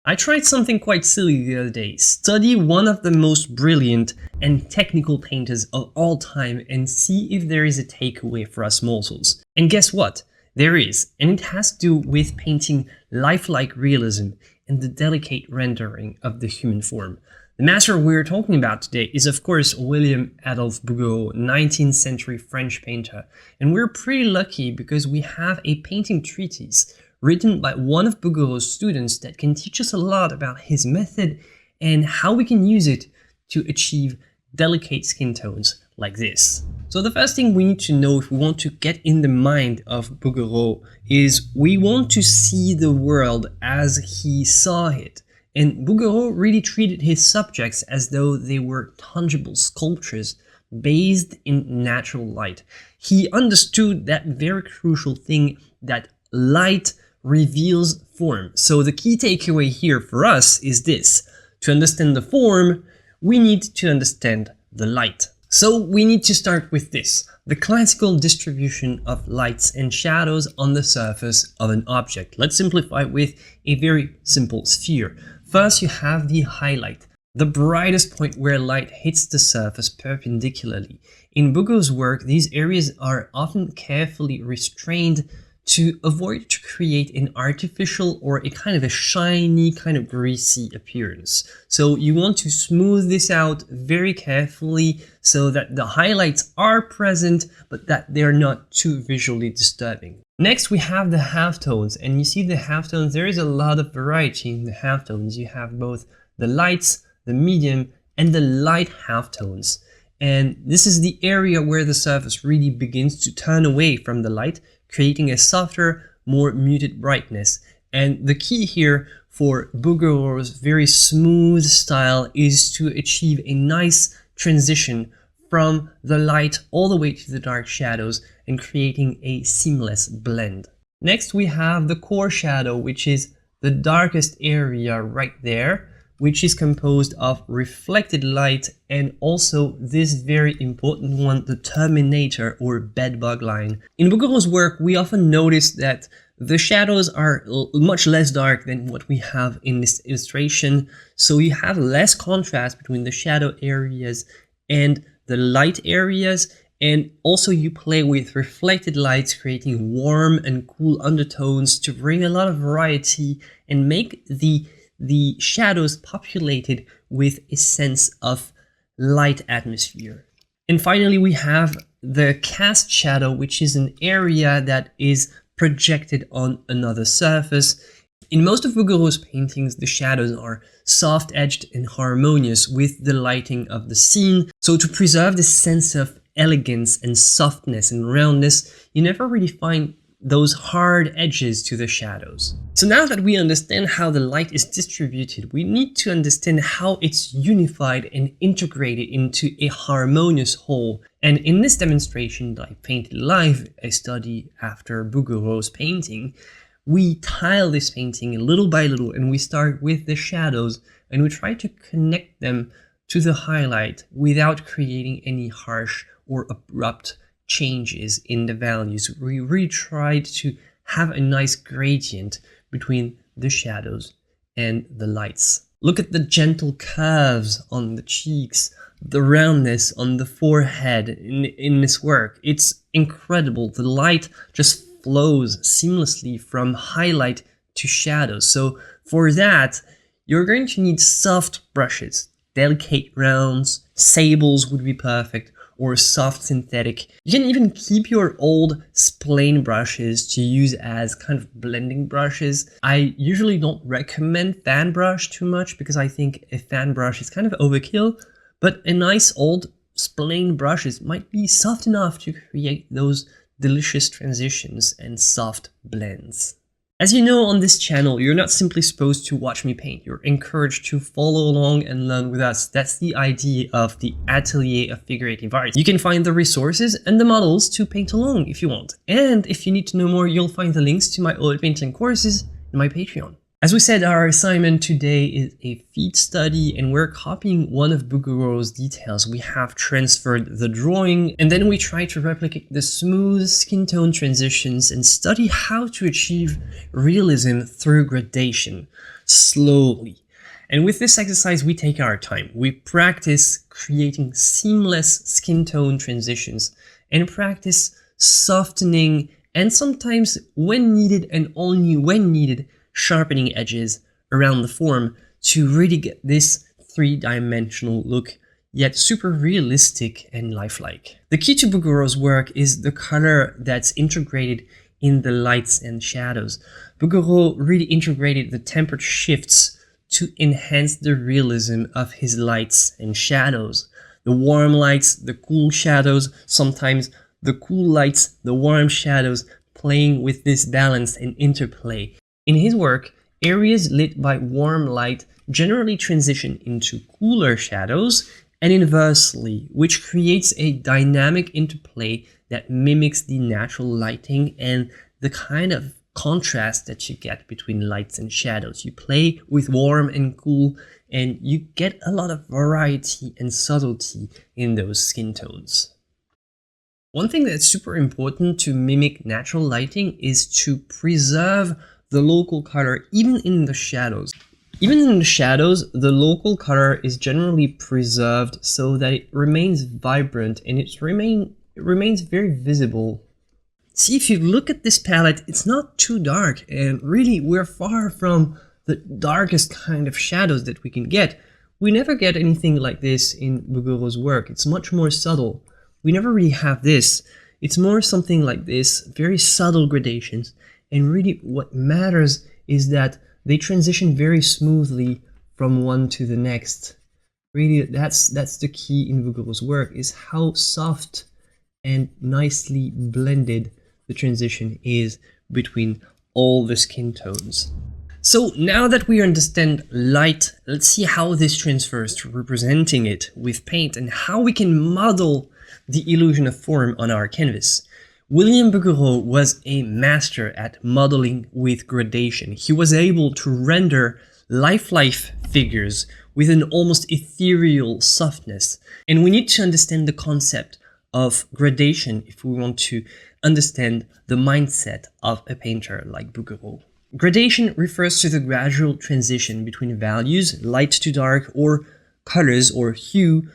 I tried something quite silly the other day. Study one of the most brilliant and technical painters of all time and see if there is a takeaway for us mortals. And guess what? There is, and it has to do with painting lifelike realism and the delicate rendering of the human form. The master we're talking about today is of course William Adolphe Bouguereau, 19th century French painter. And we're pretty lucky because we have a painting treatise written by one of Bouguereau's students that can teach us a lot about his method and how we can use it to achieve delicate skin tones like this. So the first thing we need to know if we want to get in the mind of Bouguereau is we want to see the world as he saw it. And Bouguereau really treated his subjects as though they were tangible sculptures based in natural light. He understood that very crucial thing that light reveals form. So the key takeaway here for us is this: to understand the form, we need to understand the light. So we need to start with this: the classical distribution of lights and shadows on the surface of an object. Let's simplify with a very simple sphere. First, you have the highlight, the brightest point where light hits the surface perpendicularly. In Bouguereau's work, these areas are often carefully restrained to avoid to create an artificial or a kind of a shiny, kind of greasy appearance. So you want to smooth this out very carefully so that the highlights are present, but that they're not too visually disturbing. Next, we have the halftones, and you see the halftones, there is a lot of variety in the halftones. You have both the lights, the medium, and the light halftones. And this is the area where the surface really begins to turn away from the light, creating a softer, more muted brightness. And the key here for Bouguereau's very smooth style is to achieve a nice transition from the light all the way to the dark shadows and creating a seamless blend. Next, we have the core shadow, which is the darkest area right there, which is composed of reflected light and also this very important one, the terminator or bedbug line. In Bouguereau's work, we often notice that the shadows are much less dark than what we have in this illustration. So you have less contrast between the shadow areas and the light areas. And also you play with reflected lights, creating warm and cool undertones to bring a lot of variety and make the shadows populated with a sense of light atmosphere. And finally, we have the cast shadow, which is an area that is projected on another surface. In most of Bouguereau's paintings, the shadows are soft-edged and harmonious with the lighting of the scene. So to preserve this sense of elegance and softness and roundness, you never really find those hard edges to the shadows. So now that we understand how the light is distributed, we need to understand how it's unified and integrated into a harmonious whole. And in this demonstration that I painted live, a study after Bouguereau's painting, we tile this painting little by little, and we start with the shadows and we try to connect them to the highlight without creating any harsh or abrupt changes in the values. We really tried to have a nice gradient between the shadows and the lights. Look at the gentle curves on the cheeks, the roundness on the forehead in this work. It's incredible. The light just flows seamlessly from highlight to shadows. So for that, you're going to need soft brushes, delicate rounds, sables would be perfect, or soft synthetic. You can even keep your old splane brushes to use as kind of blending brushes. I usually don't recommend fan brush too much because I think a fan brush is kind of overkill, but a nice old splane brushes might be soft enough to create those delicious transitions and soft blends. As you know, on this channel, you're not simply supposed to watch me paint. You're encouraged to follow along and learn with us. That's the idea of the Atelier of Figurative Art. You can find the resources and the models to paint along if you want. And if you need to know more, you'll find the links to my oil painting courses in my Patreon. As we said, our assignment today is a feet study, and we're copying one of Bouguereau's details. We have transferred the drawing, and then we try to replicate the smooth skin tone transitions and study how to achieve realism through gradation. slowly. And with this exercise, we take our time. We practice creating seamless skin tone transitions and practice softening and sometimes, when needed and only when needed, sharpening edges around the form to really get this three-dimensional look, yet super realistic and lifelike. The key to Bouguereau's work is the color that's integrated in the lights and shadows. Bouguereau really integrated the temperature shifts to enhance the realism of his lights and shadows. The warm lights, the cool shadows, sometimes the cool lights, the warm shadows, playing with this balance and interplay. In his work, areas lit by warm light generally transition into cooler shadows, and inversely, which creates a dynamic interplay that mimics the natural lighting and the kind of contrast that you get between lights and shadows. You play with warm and cool, and you get a lot of variety and subtlety in those skin tones. One thing that's super important to mimic natural lighting is to preserve the local color even in the shadows. Even in the shadows, the local color is generally preserved so that it remains vibrant and it remains very visible. See, if you look at this palette, it's not too dark, and really we're far from the darkest kind of shadows that we can get. We never get anything like this in Bouguereau's work. It's much more subtle. We never really have this. It's more something like this, very subtle gradations, and really what matters is that they transition very smoothly from one to the next. Really, that's the key in Bouguereau's work, is how soft and nicely blended the transition is between all the skin tones. So now that we understand light, let's see how this transfers to representing it with paint and how we can model the illusion of form on our canvas. William Bouguereau was a master at modeling with gradation. He was able to render lifelike figures with an almost ethereal softness. And we need to understand the concept of gradation if we want to understand the mindset of a painter like Bouguereau. Gradation refers to the gradual transition between values, light to dark, or colors or hue,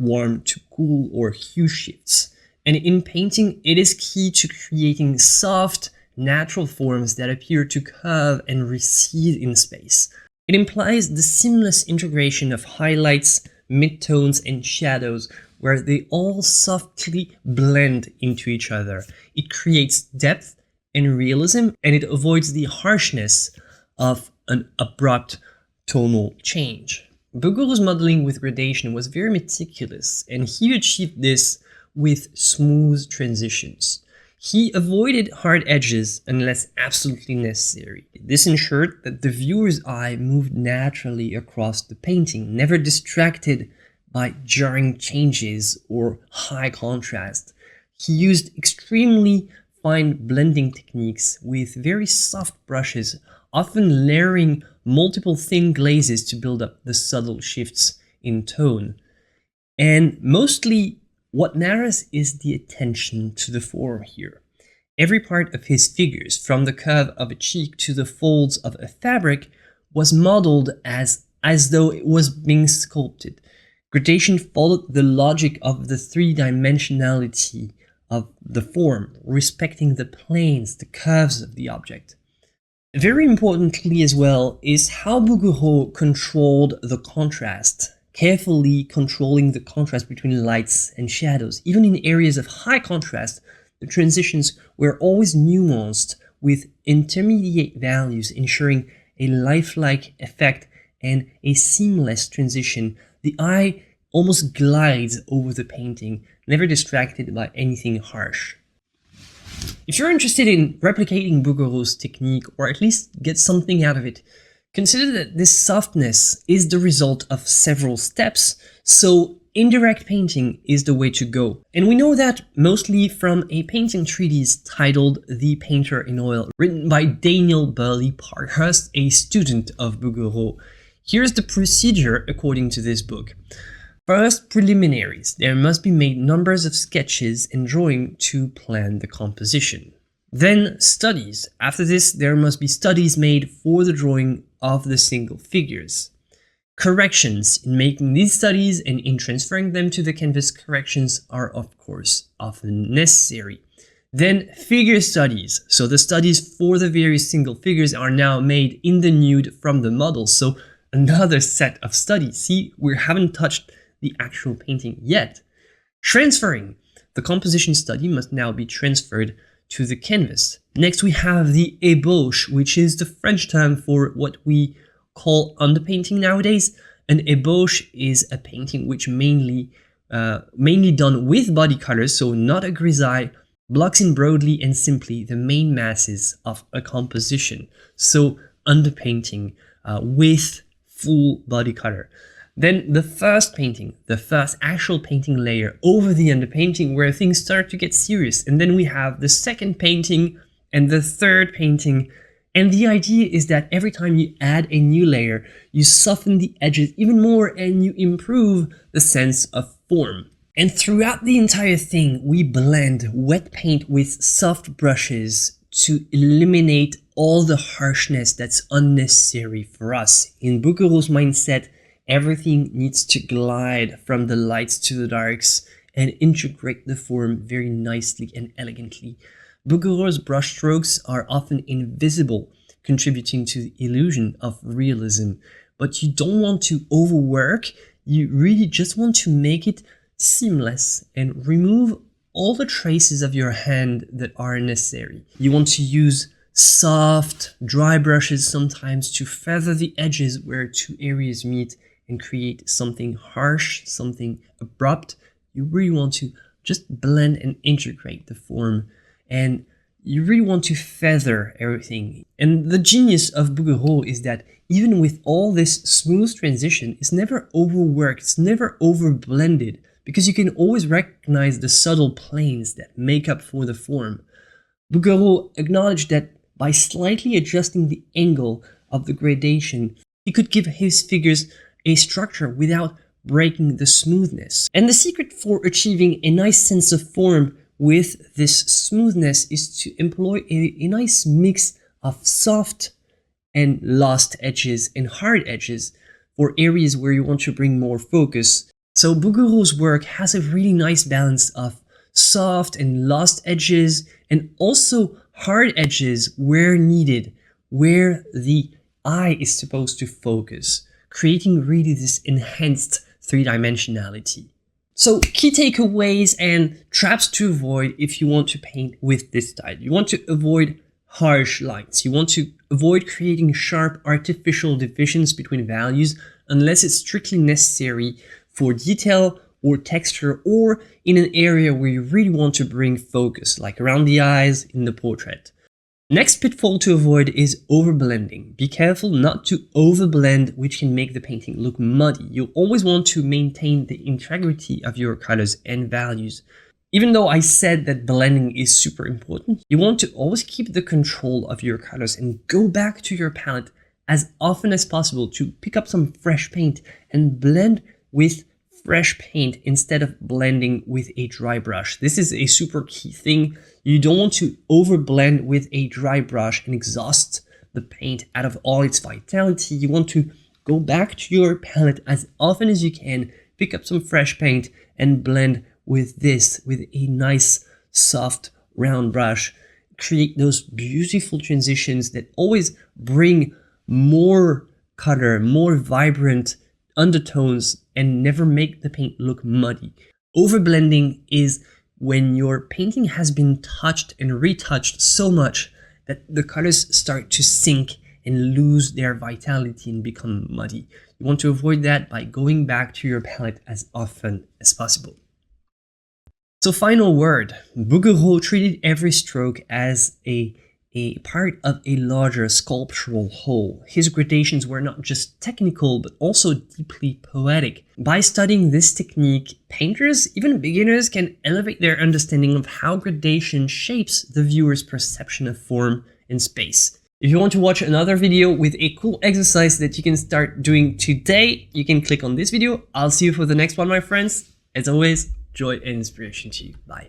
warm to cool, or hue shifts. And in painting, it is key to creating soft, natural forms that appear to curve and recede in space. It implies the seamless integration of highlights, midtones, and shadows, where they all softly blend into each other. It creates depth and realism, and it avoids the harshness of an abrupt tonal change. Bouguereau's modeling with gradation was very meticulous, and he achieved this with smooth transitions. He avoided hard edges unless absolutely necessary. This ensured that the viewer's eye moved naturally across the painting, never distracted by jarring changes or high contrast. He used extremely fine blending techniques with very soft brushes, often layering multiple thin glazes to build up the subtle shifts in tone. And mostly, what matters is the attention to the form here. Every part of his figures, from the curve of a cheek to the folds of a fabric, was modeled as though it was being sculpted. Gradation followed the logic of the three-dimensionality of the form, respecting the planes, the curves of the object. Very importantly as well is how Bouguereau controlled the contrast, carefully controlling the contrast between lights and shadows. Even in areas of high contrast, the transitions were always nuanced with intermediate values, ensuring a lifelike effect and a seamless transition. The eye almost glides over the painting, never distracted by anything harsh. If you're interested in replicating Bouguereau's technique, or at least get something out of it, consider that this softness is the result of several steps, so indirect painting is the way to go. And we know that mostly from a painting treatise titled The Painter in Oil, written by Daniel Burley Parkhurst, a student of Bouguereau. Here's the procedure according to this book. First, preliminaries. There must be made numbers of sketches and drawing to plan the composition. Then, studies. After this, there must be studies made for the drawing of the single figures. Corrections in making these studies and in transferring them to the canvas, corrections are of course often necessary. Then figure studies. So the studies for the various single figures are now made in the nude from the model. So another set of studies. See, we haven't touched the actual painting yet. Transferring. The composition study must now be transferred to the canvas. Next we have the ébauche, which is the French term for what we call underpainting nowadays. An ébauche is a painting which mainly done with body colors, so not a grisaille, blocks in broadly and simply the main masses of a composition. So underpainting with full body color. Then the first painting, the first actual painting layer over the underpainting, where things start to get serious. And then we have the second painting and the third painting. And the idea is that every time you add a new layer, you soften the edges even more and you improve the sense of form. And throughout the entire thing, we blend wet paint with soft brushes to eliminate all the harshness that's unnecessary for us. In Bouguereau's mindset, everything needs to glide from the lights to the darks and integrate the form very nicely and elegantly. Bouguereau's brushstrokes are often invisible, contributing to the illusion of realism. But you don't want to overwork, you really just want to make it seamless and remove all the traces of your hand that are necessary. You want to use soft, dry brushes sometimes to feather the edges where two areas meet and create something harsh, something abrupt. You really want to just blend and integrate the form, and you really want to feather everything. And the genius of Bouguereau is that even with all this smooth transition, it's never overworked, it's never overblended, because you can always recognize the subtle planes that make up for the form. Bouguereau acknowledged that by slightly adjusting the angle of the gradation, he could give his figures a structure without breaking the smoothness. And the secret for achieving a nice sense of form with this smoothness is to employ a nice mix of soft and lost edges and hard edges for areas where you want to bring more focus. So Bouguereau's work has a really nice balance of soft and lost edges and also hard edges where needed, where the eye is supposed to focus, creating really this enhanced three-dimensionality. So key takeaways and traps to avoid if you want to paint with this style. You want to avoid harsh lines. You want to avoid creating sharp artificial divisions between values unless it's strictly necessary for detail or texture or in an area where you really want to bring focus, like around the eyes in the portrait. Next pitfall to avoid is overblending. Be careful not to overblend, which can make the painting look muddy. You always want to maintain the integrity of your colors and values. Even though I said that blending is super important, you want to always keep the control of your colors and go back to your palette as often as possible to pick up some fresh paint and blend with fresh paint instead of blending with a dry brush. This is a super key thing. You don't want to overblend with a dry brush and exhaust the paint out of all its vitality. You want to go back to your palette as often as you can, pick up some fresh paint and blend with this, with a nice soft round brush. Create those beautiful transitions that always bring more color, more vibrant undertones, and never make the paint look muddy. Overblending is when your painting has been touched and retouched so much that the colors start to sink and lose their vitality and become muddy. You want to avoid that by going back to your palette as often as possible. So final word, Bouguereau treated every stroke as a part of a larger sculptural whole. His gradations were not just technical, but also deeply poetic. By studying this technique, painters, even beginners, can elevate their understanding of how gradation shapes the viewer's perception of form and space. If you want to watch another video with a cool exercise that you can start doing today, you can click on this video. I'll see you for the next one, my friends. As always, joy and inspiration to you. Bye.